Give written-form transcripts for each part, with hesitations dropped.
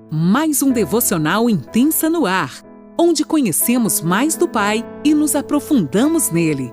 Mais um devocional Intensa no Ar, onde conhecemos mais do Pai e nos aprofundamos nele.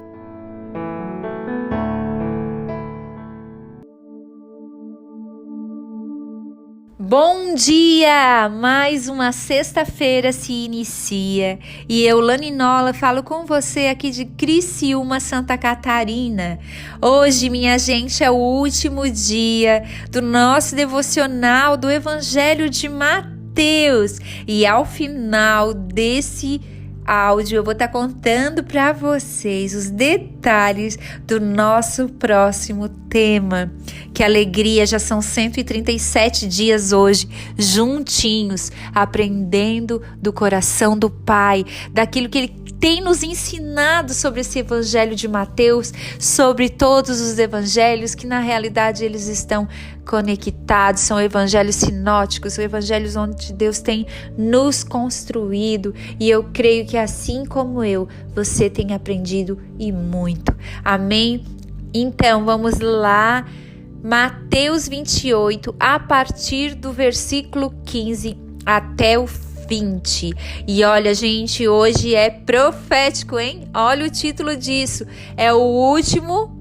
Bom dia! Mais uma sexta-feira se inicia e eu, Lani Nola, falo com você aqui de Criciúma, Santa Catarina. Hoje, minha gente, é o último dia do nosso devocional do Evangelho de Mateus e ao final desse áudio eu vou estar contando para vocês os detalhes do nosso próximo tema. Que alegria, já são 137 dias hoje, juntinhos, aprendendo do coração do Pai, daquilo que Ele tem nos ensinado sobre esse Evangelho de Mateus, sobre todos os evangelhos, que na realidade eles estão conectados, são evangelhos sinóticos, são evangelhos onde Deus tem nos construído, e eu creio que assim como eu, você tem aprendido e muito. Amém? Então vamos lá, Mateus 28, a partir do versículo 15 até o 20. E olha, gente, hoje é profético, hein? Olha o título disso. É o último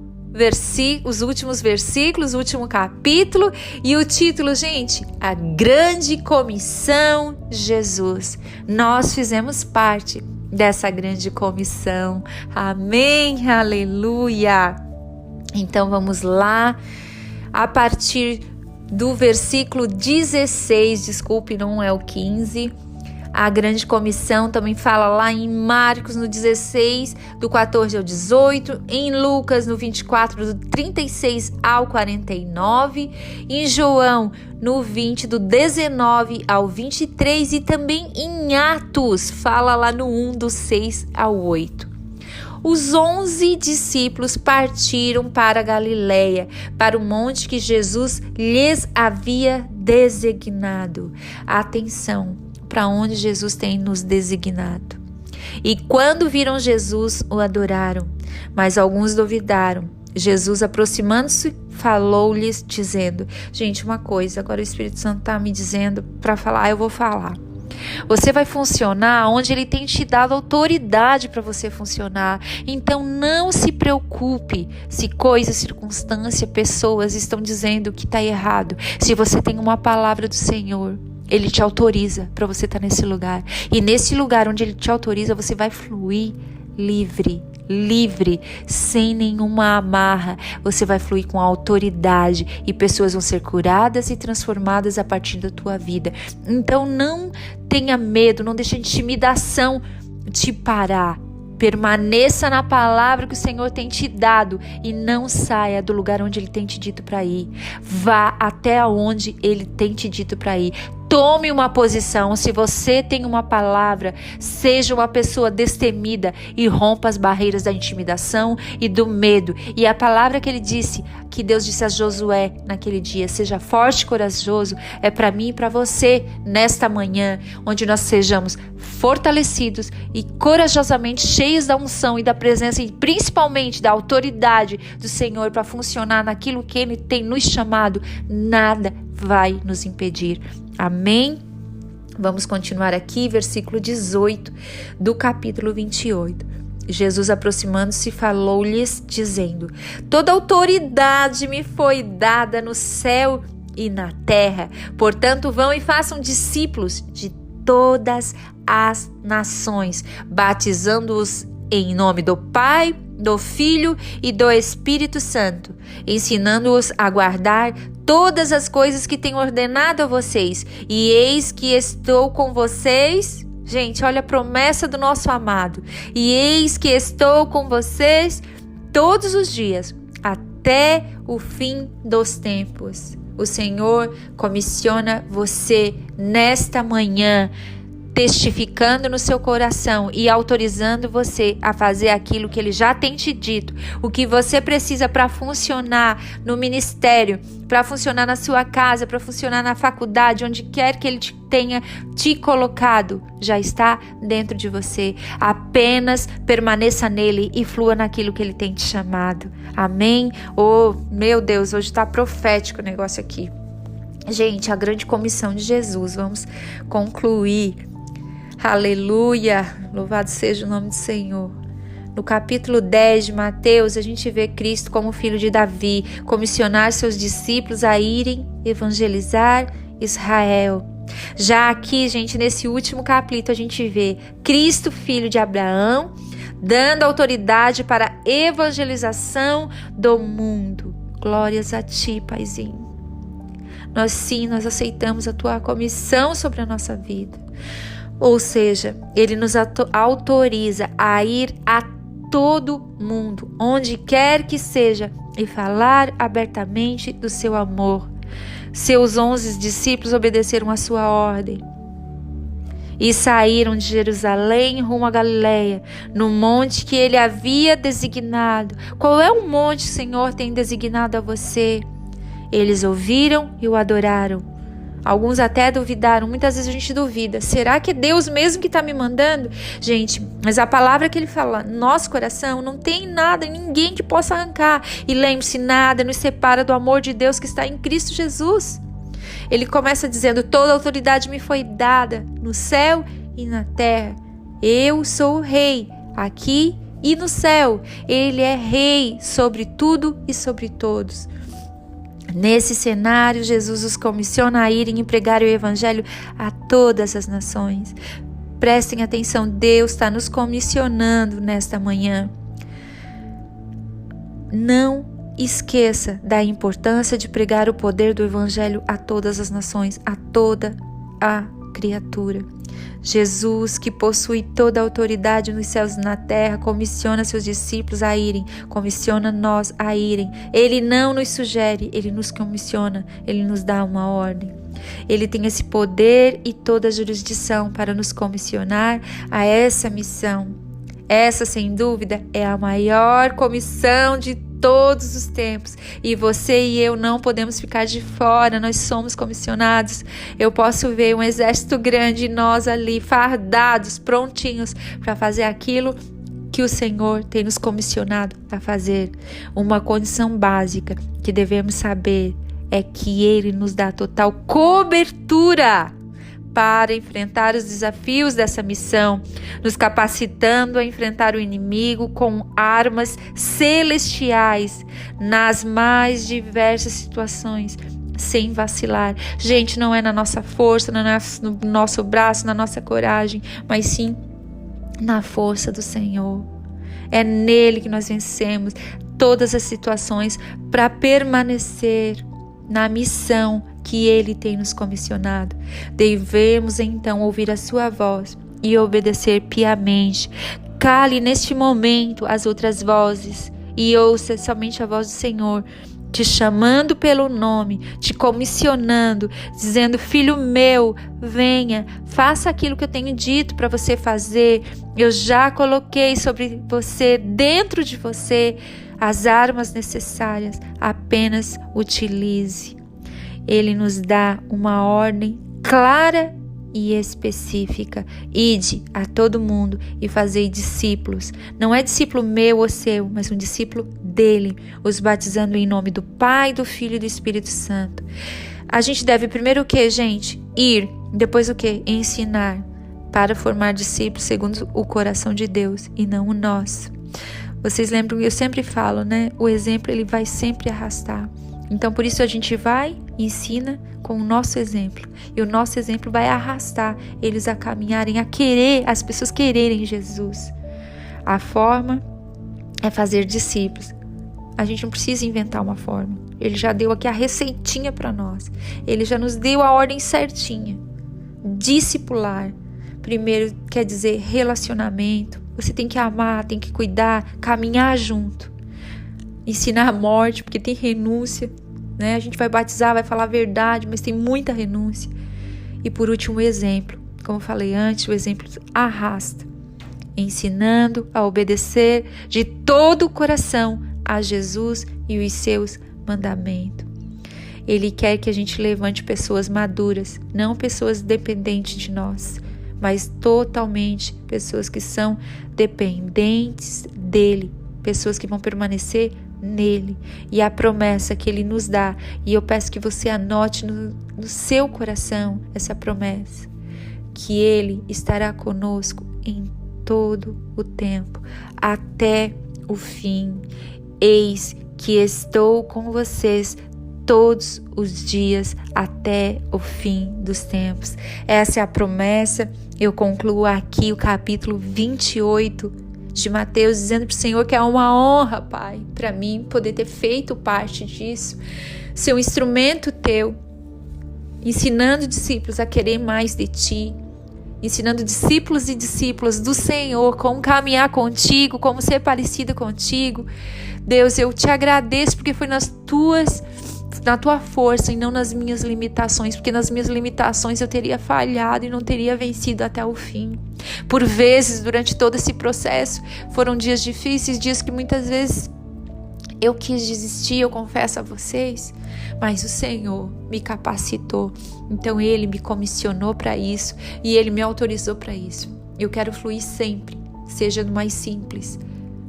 os últimos versículos, o último capítulo, e o título, gente, a grande comissão de Jesus. Nós fizemos parte dessa grande comissão. Amém, aleluia. Então vamos lá, a partir do versículo 16, desculpe, não é o 15. A grande comissão também fala lá em Marcos no 16, do 14 ao 18, em Lucas no 24, do 36 ao 49, em João no 20, do 19 ao 23, e também em Atos, fala lá no 1, do 6 ao 8. Os 11 discípulos partiram para a Galileia, para o monte que Jesus lhes havia designado. Atenção para onde Jesus tem nos designado. E quando viram Jesus, o adoraram, mas alguns duvidaram. Jesus, aproximando-se, falou-lhes, dizendo: gente, uma coisa, agora o Espírito Santo está me dizendo para falar, eu vou falar. Você vai funcionar onde Ele tem te dado autoridade para você funcionar. Então não se preocupe se coisas, circunstâncias, pessoas estão dizendo que está errado. Se você tem uma palavra do Senhor, Ele te autoriza para você estar nesse lugar. E nesse lugar onde Ele te autoriza, você vai fluir livre, sem nenhuma amarra. Você vai fluir com autoridade e pessoas vão ser curadas e transformadas a partir da tua vida. Então não tenha medo, não deixe a intimidação te parar. Permaneça na palavra que o Senhor tem te dado e não saia do lugar onde Ele tem te dito para ir. Vá até onde Ele tem te dito para ir. Tome uma posição. Se você tem uma palavra, seja uma pessoa destemida e rompa as barreiras da intimidação e do medo. E a palavra que que Deus disse a Josué naquele dia, seja forte e corajoso, é para mim e para você nesta manhã, onde nós sejamos fortalecidos e corajosamente cheios da unção e da presença e principalmente da autoridade do Senhor para funcionar naquilo que Ele tem nos chamado. Nada vai nos impedir. Amém? Vamos continuar aqui, versículo 18 do capítulo 28. Jesus, aproximando-se, falou-lhes, dizendo: toda autoridade me foi dada no céu e na terra. Portanto, vão e façam discípulos de todas as nações, batizando-os em nome do Pai, do Filho e do Espírito Santo, ensinando-os a guardar todas as coisas que tenho ordenado a vocês. E eis que estou com vocês. Gente, olha a promessa do nosso amado. E eis que estou com vocês todos os dias, até o fim dos tempos. O Senhor comissiona você nesta manhã, testificando no seu coração e autorizando você a fazer aquilo que Ele já tem te dito. O que você precisa para funcionar no ministério, para funcionar na sua casa, para funcionar na faculdade, onde quer que Ele tenha te colocado, já está dentro de você. Apenas permaneça nele e flua naquilo que Ele tem te chamado. Amém? Oh, meu Deus, hoje está profético o negócio aqui. Gente, a grande comissão de Jesus, vamos concluir. Aleluia, louvado seja o nome do Senhor. No capítulo 10 de Mateus, a gente vê Cristo como filho de Davi, comissionar seus discípulos a irem evangelizar Israel. Já aqui, gente, nesse último capítulo, a gente vê Cristo, filho de Abraão, dando autoridade para a evangelização do mundo. Glórias a ti, Paizinho. Nós aceitamos a tua comissão sobre a nossa vida. Ou seja, ele nos autoriza a ir a todo mundo, onde quer que seja, e falar abertamente do seu amor. Seus 11 discípulos obedeceram a sua ordem e saíram de Jerusalém rumo a Galileia, no monte que ele havia designado. Qual é o monte que o Senhor tem designado a você? Eles ouviram e o adoraram. Alguns até duvidaram, muitas vezes a gente duvida. Será que é Deus mesmo que está me mandando? Gente, mas a palavra que ele fala no nosso coração não tem nada, ninguém que possa arrancar. E lembre-se, nada nos separa do amor de Deus que está em Cristo Jesus. Ele começa dizendo, toda autoridade me foi dada no céu e na terra. Eu sou o rei aqui e no céu. Ele é rei sobre tudo e sobre todos. Nesse cenário, Jesus os comissiona a irem e pregar o evangelho a todas as nações. Prestem atenção, Deus está nos comissionando nesta manhã. Não esqueça da importância de pregar o poder do evangelho a todas as nações, a toda a criatura. Jesus, que possui toda a autoridade nos céus e na terra, comissiona seus discípulos a irem, comissiona nós a irem. Ele não nos sugere, ele nos comissiona, ele nos dá uma ordem. Ele tem esse poder e toda a jurisdição para nos comissionar a essa missão. Essa, sem dúvida, é a maior comissão de todos os tempos, e você e eu não podemos ficar de fora, nós somos comissionados. Eu posso ver um exército grande e nós ali fardados, prontinhos para fazer aquilo que o Senhor tem nos comissionado a fazer. Uma condição básica que devemos saber é que Ele nos dá total cobertura para enfrentar os desafios dessa missão, nos capacitando a enfrentar o inimigo com armas celestiais nas mais diversas situações, sem vacilar. Gente, não é na nossa força, não é no nosso braço, na nossa coragem, mas sim na força do Senhor. É nele que nós vencemos todas as situações para permanecer na missão que Ele tem nos comissionado. Devemos então ouvir a sua voz e obedecer piamente. Cale neste momento as outras vozes e ouça somente a voz do Senhor, te chamando pelo nome, te comissionando, dizendo: filho meu, venha, faça aquilo que eu tenho dito para você fazer. Eu já coloquei sobre você, dentro de você, as armas necessárias, apenas utilize. Ele nos dá uma ordem clara e específica: ide a todo mundo e fazei discípulos. Não é discípulo meu ou seu, mas um discípulo dele, os batizando em nome do Pai, do Filho e do Espírito Santo. A gente deve primeiro o que, gente? Ir. Depois o que? Ensinar, para formar discípulos segundo o coração de Deus e não o nosso. Vocês lembram que eu sempre falo, né? O exemplo, ele vai sempre arrastar. Então, por isso a gente vai e ensina com o nosso exemplo. E o nosso exemplo vai arrastar eles a caminharem, a querer, as pessoas quererem Jesus. A forma é fazer discípulos. A gente não precisa inventar uma forma. Ele já deu aqui a receitinha para nós. Ele já nos deu a ordem certinha. Discipular. Primeiro quer dizer relacionamento. Você tem que amar, tem que cuidar, caminhar junto. Ensinar a morte, porque tem renúncia, né? A gente vai batizar, vai falar a verdade, mas tem muita renúncia. E por último, o exemplo. Como eu falei antes, o exemplo arrasta. Ensinando a obedecer de todo o coração a Jesus e os seus mandamentos. Ele quer que a gente levante pessoas maduras, não pessoas dependentes de nós, mas totalmente pessoas que são dependentes dele, pessoas que vão permanecer nele e a promessa que ele nos dá. E eu peço que você anote no seu coração essa promessa, que ele estará conosco em todo o tempo, até o fim. Eis que estou com vocês todos os dias até o fim dos tempos. Essa é a promessa. Eu concluo aqui o capítulo 28 de Mateus, dizendo para o Senhor que é uma honra, Pai, para mim poder ter feito parte disso, ser um instrumento teu, ensinando discípulos a querer mais de ti, ensinando discípulos e discípulas do Senhor como caminhar contigo, como ser parecida contigo. Deus, eu te agradeço porque foi na tua força e não nas minhas limitações, porque nas minhas limitações eu teria falhado e não teria vencido até o fim. Por vezes, durante todo esse processo, foram dias difíceis, dias que muitas vezes eu quis desistir, eu confesso a vocês, mas o Senhor me capacitou. Então Ele me comissionou para isso e Ele me autorizou para isso. Eu quero fluir sempre, seja no mais simples,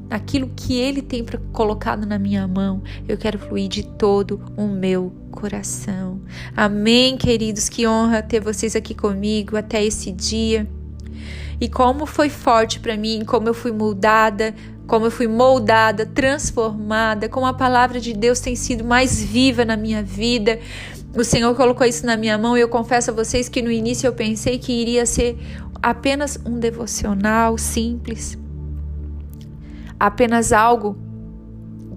naquilo que Ele tem colocado na minha mão. Eu quero fluir de todo o meu coração. Amém, queridos? Que honra ter vocês aqui comigo até esse dia. E como foi forte para mim, como eu fui moldada, transformada, como a palavra de Deus tem sido mais viva na minha vida. O Senhor colocou isso na minha mão e eu confesso a vocês que no início eu pensei que iria ser apenas um devocional simples, apenas algo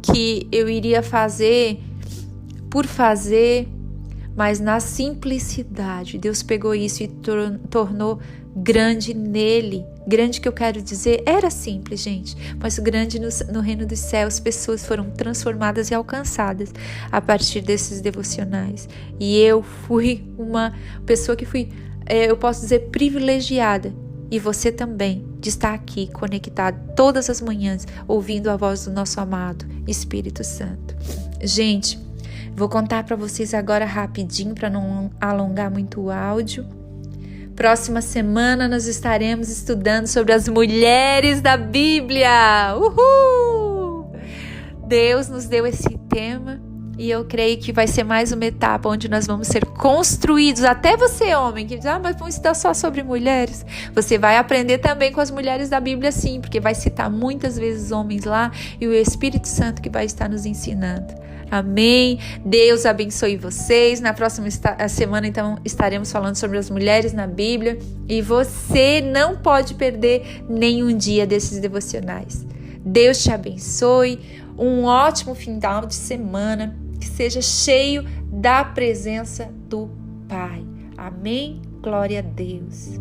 que eu iria fazer por fazer, mas na simplicidade Deus pegou isso e tornou grande nele. Grande, que eu quero dizer, era simples, gente, mas grande no reino dos céus. Pessoas foram transformadas e alcançadas a partir desses devocionais. E eu fui uma pessoa que eu posso dizer, privilegiada. E você também, de estar aqui conectado todas as manhãs, ouvindo a voz do nosso amado Espírito Santo. Gente, vou contar para vocês agora rapidinho, para não alongar muito o áudio. Próxima semana nós estaremos estudando sobre as mulheres da Bíblia. Uhul! Deus nos deu esse tema e eu creio que vai ser mais uma etapa onde nós vamos ser construídos. Até você, homem, que diz, mas vamos estudar só sobre mulheres. Você vai aprender também com as mulheres da Bíblia, sim, porque vai citar muitas vezes homens lá e o Espírito Santo que vai estar nos ensinando. Amém. Deus abençoe vocês. Na próxima semana, então, estaremos falando sobre as mulheres na Bíblia. E você não pode perder nenhum dia desses devocionais. Deus te abençoe. Um ótimo final de semana. Que seja cheio da presença do Pai. Amém. Glória a Deus.